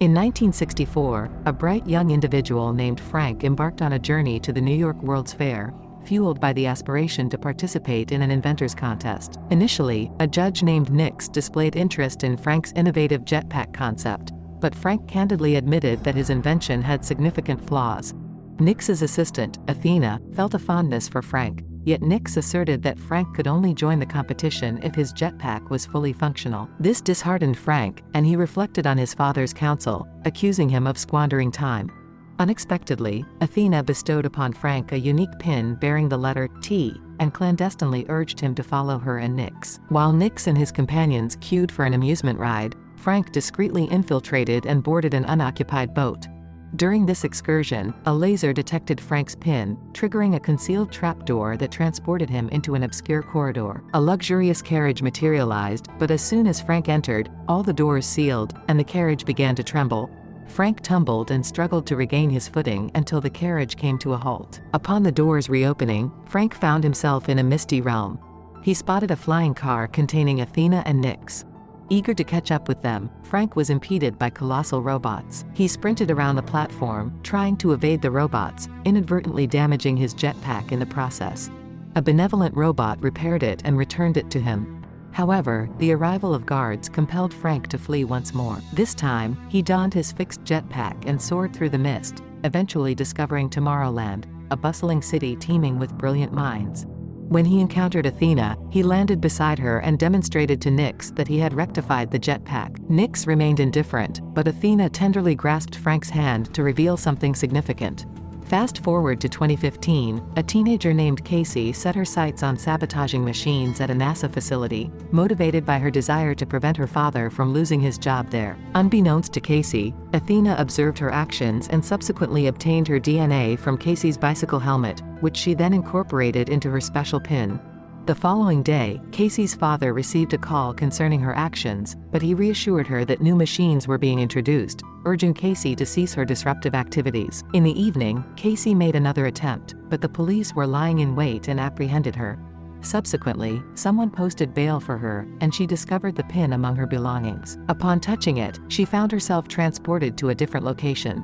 In 1964, a bright young individual named Frank embarked on a journey to the New York World's Fair, fueled by the aspiration to participate in an inventor's contest. Initially, a judge named Nix displayed interest in Frank's innovative jetpack concept, but Frank candidly admitted that his invention had significant flaws. Nix's assistant, Athena, felt a fondness for Frank, yet Nix asserted that Frank could only join the competition if his jetpack was fully functional. This disheartened Frank, and he reflected on his father's counsel, accusing him of squandering time. Unexpectedly, Athena bestowed upon Frank a unique pin bearing the letter T, and clandestinely urged him to follow her and Nix. While Nix and his companions queued for an amusement ride, Frank discreetly infiltrated and boarded an unoccupied boat. During this excursion, a laser detected Frank's pin, triggering a concealed trapdoor that transported him into an obscure corridor. A luxurious carriage materialized, but as soon as Frank entered, all the doors sealed, and the carriage began to tremble. Frank tumbled and struggled to regain his footing until the carriage came to a halt. Upon the doors reopening, Frank found himself in a misty realm. He spotted a flying car containing Athena and Nix. Eager to catch up with them, Frank was impeded by colossal robots. He sprinted around the platform, trying to evade the robots, inadvertently damaging his jetpack in the process. A benevolent robot repaired it and returned it to him. However, the arrival of guards compelled Frank to flee once more. This time, he donned his fixed jetpack and soared through the mist, eventually discovering Tomorrowland, a bustling city teeming with brilliant minds. When he encountered Athena, he landed beside her and demonstrated to Nix that he had rectified the jetpack. Nix remained indifferent, but Athena tenderly grasped Frank's hand to reveal something significant. Fast forward to 2015, a teenager named Casey set her sights on sabotaging machines at a NASA facility, motivated by her desire to prevent her father from losing his job there. Unbeknownst to Casey, Athena observed her actions and subsequently obtained her DNA from Casey's bicycle helmet, which she then incorporated into her special pin. The following day, Casey's father received a call concerning her actions, but he reassured her that new machines were being introduced, urging Casey to cease her disruptive activities. In the evening, Casey made another attempt, but the police were lying in wait and apprehended her. Subsequently, someone posted bail for her, and she discovered the pin among her belongings. Upon touching it, she found herself transported to a different location.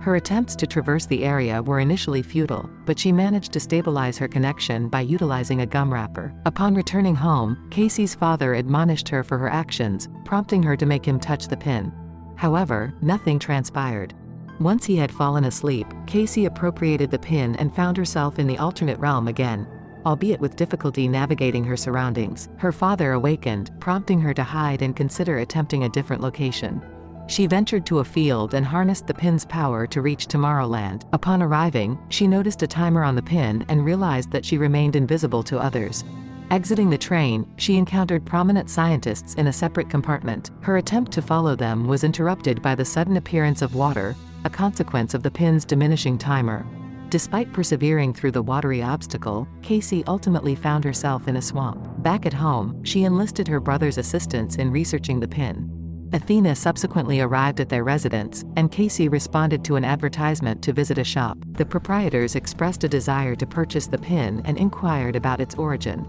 Her attempts to traverse the area were initially futile, but she managed to stabilize her connection by utilizing a gum wrapper. Upon returning home, Casey's father admonished her for her actions, prompting her to make him touch the pin. However, nothing transpired. Once he had fallen asleep, Casey appropriated the pin and found herself in the alternate realm again, albeit with difficulty navigating her surroundings. Her father awakened, prompting her to hide and consider attempting a different location. She ventured to a field and harnessed the pin's power to reach Tomorrowland. Upon arriving, she noticed a timer on the pin and realized that she remained invisible to others. Exiting the train, she encountered prominent scientists in a separate compartment. Her attempt to follow them was interrupted by the sudden appearance of water, a consequence of the pin's diminishing timer. Despite persevering through the watery obstacle, Casey ultimately found herself in a swamp. Back at home, she enlisted her brother's assistance in researching the pin. Athena subsequently arrived at their residence, and Casey responded to an advertisement to visit a shop. The proprietors expressed a desire to purchase the pin and inquired about its origin.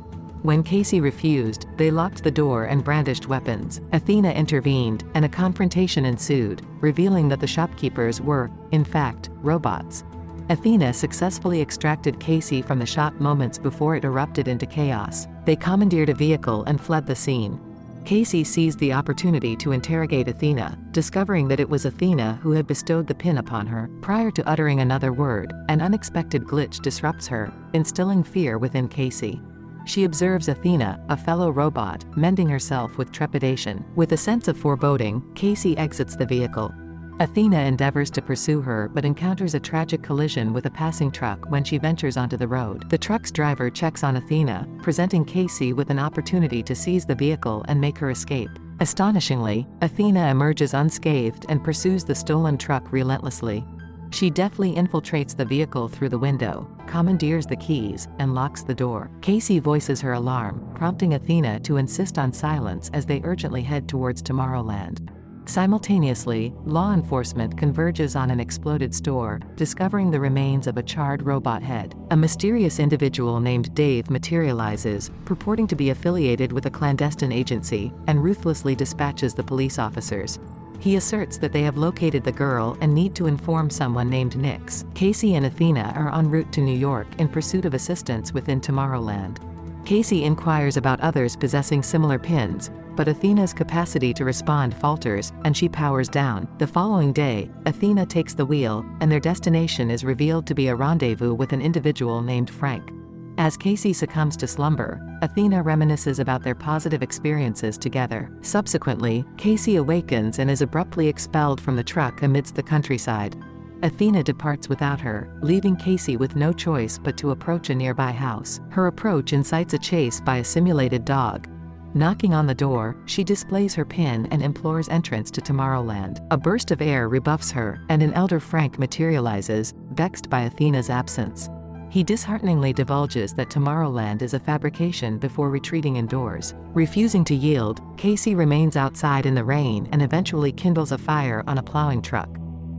When Casey refused, they locked the door and brandished weapons. Athena intervened, and a confrontation ensued, revealing that the shopkeepers were, in fact, robots. Athena successfully extracted Casey from the shop moments before it erupted into chaos. They commandeered a vehicle and fled the scene. Casey seized the opportunity to interrogate Athena, discovering that it was Athena who had bestowed the pin upon her. Prior to uttering another word, an unexpected glitch disrupts her, instilling fear within Casey. She observes Athena, a fellow robot, mending herself with trepidation. With a sense of foreboding, Casey exits the vehicle. Athena endeavors to pursue her but encounters a tragic collision with a passing truck when she ventures onto the road. The truck's driver checks on Athena, presenting Casey with an opportunity to seize the vehicle and make her escape. Astonishingly, Athena emerges unscathed and pursues the stolen truck relentlessly. She deftly infiltrates the vehicle through the window, commandeers the keys, and locks the door. Casey voices her alarm, prompting Athena to insist on silence as they urgently head towards Tomorrowland. Simultaneously, law enforcement converges on an exploded store, discovering the remains of a charred robot head. A mysterious individual named Dave materializes, purporting to be affiliated with a clandestine agency, and ruthlessly dispatches the police officers. He asserts that they have located the girl and need to inform someone named Nix. Casey and Athena are en route to New York in pursuit of assistance within Tomorrowland. Casey inquires about others possessing similar pins, but Athena's capacity to respond falters, and she powers down. The following day, Athena takes the wheel, and their destination is revealed to be a rendezvous with an individual named Frank. As Casey succumbs to slumber, Athena reminisces about their positive experiences together. Subsequently, Casey awakens and is abruptly expelled from the truck amidst the countryside. Athena departs without her, leaving Casey with no choice but to approach a nearby house. Her approach incites a chase by a simulated dog. Knocking on the door, she displays her pin and implores entrance to Tomorrowland. A burst of air rebuffs her, and an elder Frank materializes, vexed by Athena's absence. He dishearteningly divulges that Tomorrowland is a fabrication before retreating indoors. Refusing to yield, Casey remains outside in the rain and eventually kindles a fire on a plowing truck.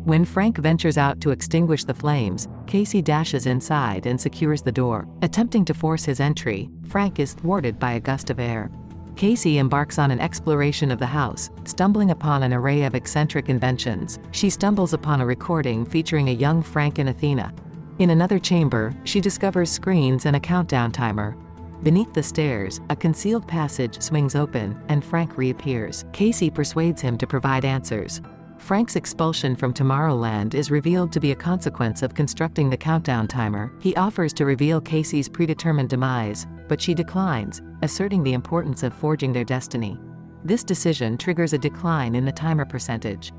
When Frank ventures out to extinguish the flames, Casey dashes inside and secures the door. Attempting to force his entry, Frank is thwarted by a gust of air. Casey embarks on an exploration of the house, stumbling upon an array of eccentric inventions. She stumbles upon a recording featuring a young Frank and Athena. In another chamber, she discovers screens and a countdown timer. Beneath the stairs, a concealed passage swings open, and Frank reappears. Casey persuades him to provide answers. Frank's expulsion from Tomorrowland is revealed to be a consequence of constructing the countdown timer. He offers to reveal Casey's predetermined demise, but she declines, asserting the importance of forging their destiny. This decision triggers a decline in the timer percentage.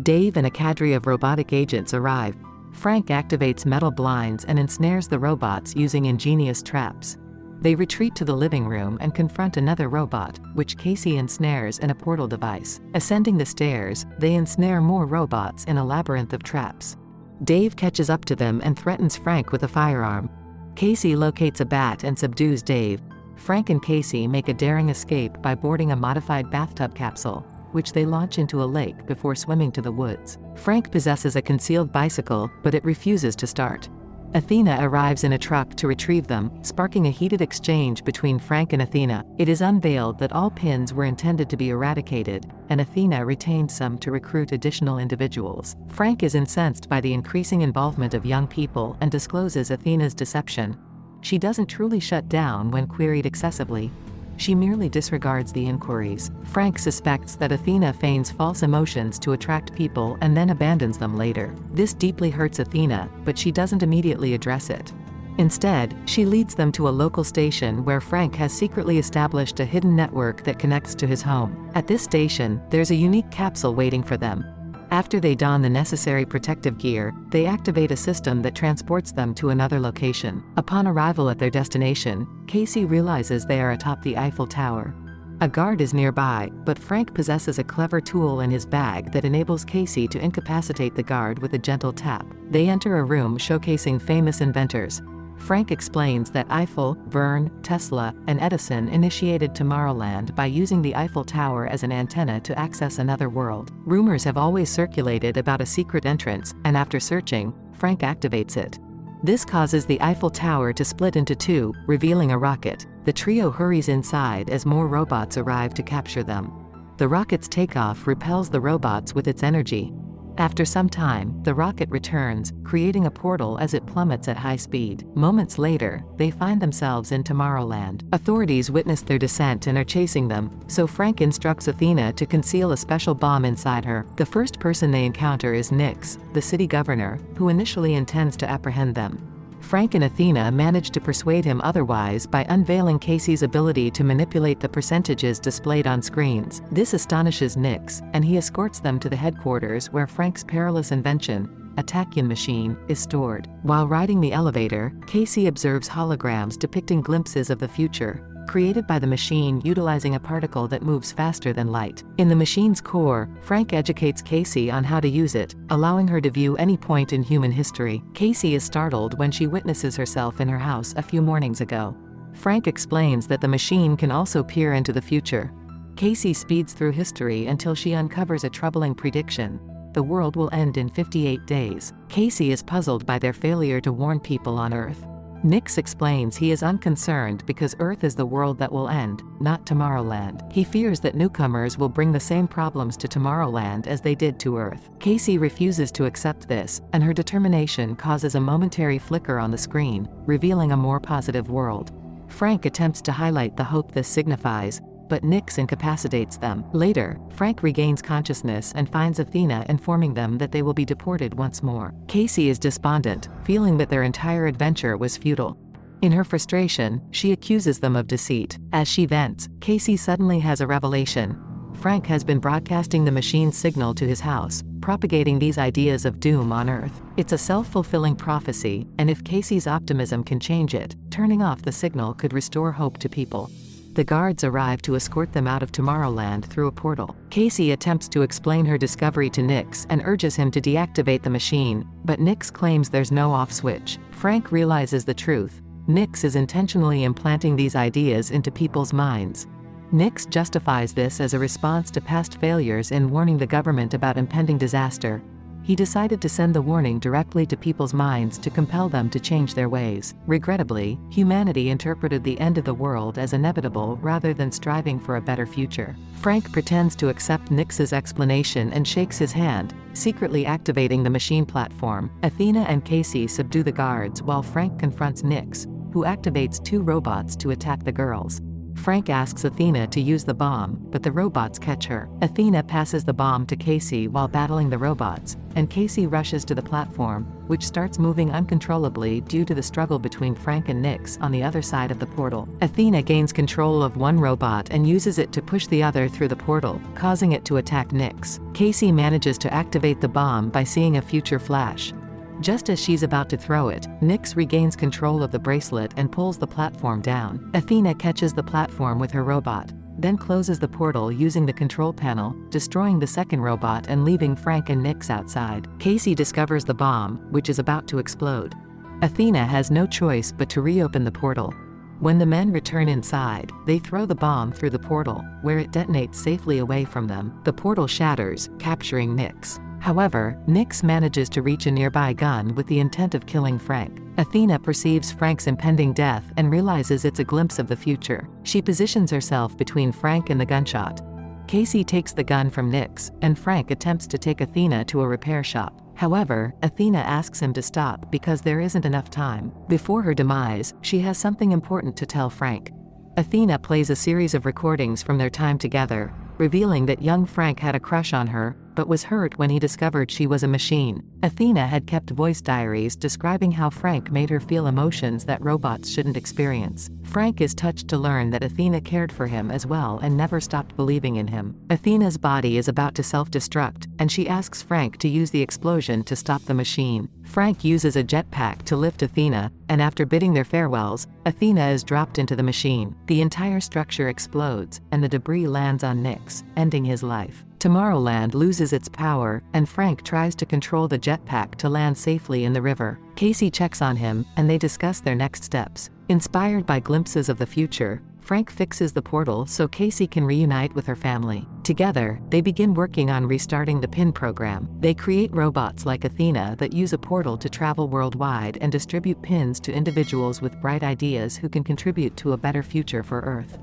Dave and a cadre of robotic agents arrive. Frank activates metal blinds and ensnares the robots using ingenious traps. They retreat to the living room and confront another robot, which Casey ensnares in a portal device. Ascending the stairs, they ensnare more robots in a labyrinth of traps. Dave catches up to them and threatens Frank with a firearm. Casey locates a bat and subdues Dave. Frank and Casey make a daring escape by boarding a modified bathtub capsule, which they launch into a lake before swimming to the woods. Frank possesses a concealed bicycle, but it refuses to start. Athena arrives in a truck to retrieve them, sparking a heated exchange between Frank and Athena. It is unveiled that all pins were intended to be eradicated, and Athena retained some to recruit additional individuals. Frank is incensed by the increasing involvement of young people and discloses Athena's deception. She doesn't truly shut down when queried excessively. She merely disregards the inquiries. Frank suspects that Athena feigns false emotions to attract people and then abandons them later. This deeply hurts Athena, but she doesn't immediately address it. Instead, she leads them to a local station where Frank has secretly established a hidden network that connects to his home. At this station, there's a unique capsule waiting for them. After they don the necessary protective gear, they activate a system that transports them to another location. Upon arrival at their destination, Casey realizes they are atop the Eiffel Tower. A guard is nearby, but Frank possesses a clever tool in his bag that enables Casey to incapacitate the guard with a gentle tap. They enter a room showcasing famous inventors. Frank explains that Eiffel, Verne, Tesla, and Edison initiated Tomorrowland by using the Eiffel Tower as an antenna to access another world. Rumors have always circulated about a secret entrance, and after searching, Frank activates it. This causes the Eiffel Tower to split into two, revealing a rocket. The trio hurries inside as more robots arrive to capture them. The rocket's takeoff repels the robots with its energy. After some time, the rocket returns, creating a portal as it plummets at high speed. Moments later, they find themselves in Tomorrowland. Authorities witness their descent and are chasing them, so Frank instructs Athena to conceal a special bomb inside her. The first person they encounter is Nix, the city governor, who initially intends to apprehend them. Frank and Athena manage to persuade him otherwise by unveiling Casey's ability to manipulate the percentages displayed on screens. This astonishes Nix, and he escorts them to the headquarters where Frank's perilous invention, a tachyon machine, is stored. While riding the elevator, Casey observes holograms depicting glimpses of the future, created by the machine utilizing a particle that moves faster than light. In the machine's core, Frank educates Casey on how to use it, allowing her to view any point in human history. Casey is startled when she witnesses herself in her house a few mornings ago. Frank explains that the machine can also peer into the future. Casey speeds through history until she uncovers a troubling prediction. The world will end in 58 days. Casey is puzzled by their failure to warn people on Earth. Nix explains he is unconcerned because Earth is the world that will end, not Tomorrowland. He fears that newcomers will bring the same problems to Tomorrowland as they did to Earth. Casey refuses to accept this, and her determination causes a momentary flicker on the screen, revealing a more positive world. Frank attempts to highlight the hope this signifies, but Nix incapacitates them. Later, Frank regains consciousness and finds Athena informing them that they will be deported once more. Casey is despondent, feeling that their entire adventure was futile. In her frustration, she accuses them of deceit. As she vents, Casey suddenly has a revelation. Frank has been broadcasting the machine's signal to his house, propagating these ideas of doom on Earth. It's a self-fulfilling prophecy, and if Casey's optimism can change it, turning off the signal could restore hope to people. The guards arrive to escort them out of Tomorrowland through a portal. Casey attempts to explain her discovery to Nix and urges him to deactivate the machine, but Nix claims there's no off switch. Frank realizes the truth. Nix is intentionally implanting these ideas into people's minds. Nix justifies this as a response to past failures in warning the government about impending disaster. He decided to send the warning directly to people's minds to compel them to change their ways. Regrettably, humanity interpreted the end of the world as inevitable rather than striving for a better future. Frank pretends to accept Nix's explanation and shakes his hand, secretly activating the machine platform. Athena and Casey subdue the guards while Frank confronts Nix, who activates 2 robots to attack the girls. Frank asks Athena to use the bomb, but the robots catch her. Athena passes the bomb to Casey while battling the robots, and Casey rushes to the platform, which starts moving uncontrollably due to the struggle between Frank and Nix on the other side of the portal. Athena gains control of one robot and uses it to push the other through the portal, causing it to attack Nix. Casey manages to activate the bomb by seeing a future flash. Just as she's about to throw it, Nix regains control of the bracelet and pulls the platform down. Athena catches the platform with her robot, then closes the portal using the control panel, destroying the second robot and leaving Frank and Nix outside. Casey discovers the bomb, which is about to explode. Athena has no choice but to reopen the portal. When the men return inside, they throw the bomb through the portal, where it detonates safely away from them. The portal shatters, capturing Nix. However, Nix manages to reach a nearby gun with the intent of killing Frank. Athena perceives Frank's impending death and realizes it's a glimpse of the future. She positions herself between Frank and the gunshot. Casey takes the gun from Nix, and Frank attempts to take Athena to a repair shop. However, Athena asks him to stop because there isn't enough time. Before her demise, she has something important to tell Frank. Athena plays a series of recordings from their time together, revealing that young Frank had a crush on her, but was hurt when he discovered she was a machine. Athena had kept voice diaries describing how Frank made her feel emotions that robots shouldn't experience. Frank is touched to learn that Athena cared for him as well and never stopped believing in him. Athena's body is about to self-destruct, and she asks Frank to use the explosion to stop the machine. Frank uses a jetpack to lift Athena, and after bidding their farewells, Athena is dropped into the machine. The entire structure explodes, and the debris lands on Nix, ending his life. Tomorrowland loses its power, and Frank tries to control the jetpack to land safely in the river. Casey checks on him, and they discuss their next steps. Inspired by glimpses of the future, Frank fixes the portal so Casey can reunite with her family. Together, they begin working on restarting the PIN program. They create robots like Athena that use a portal to travel worldwide and distribute pins to individuals with bright ideas who can contribute to a better future for Earth.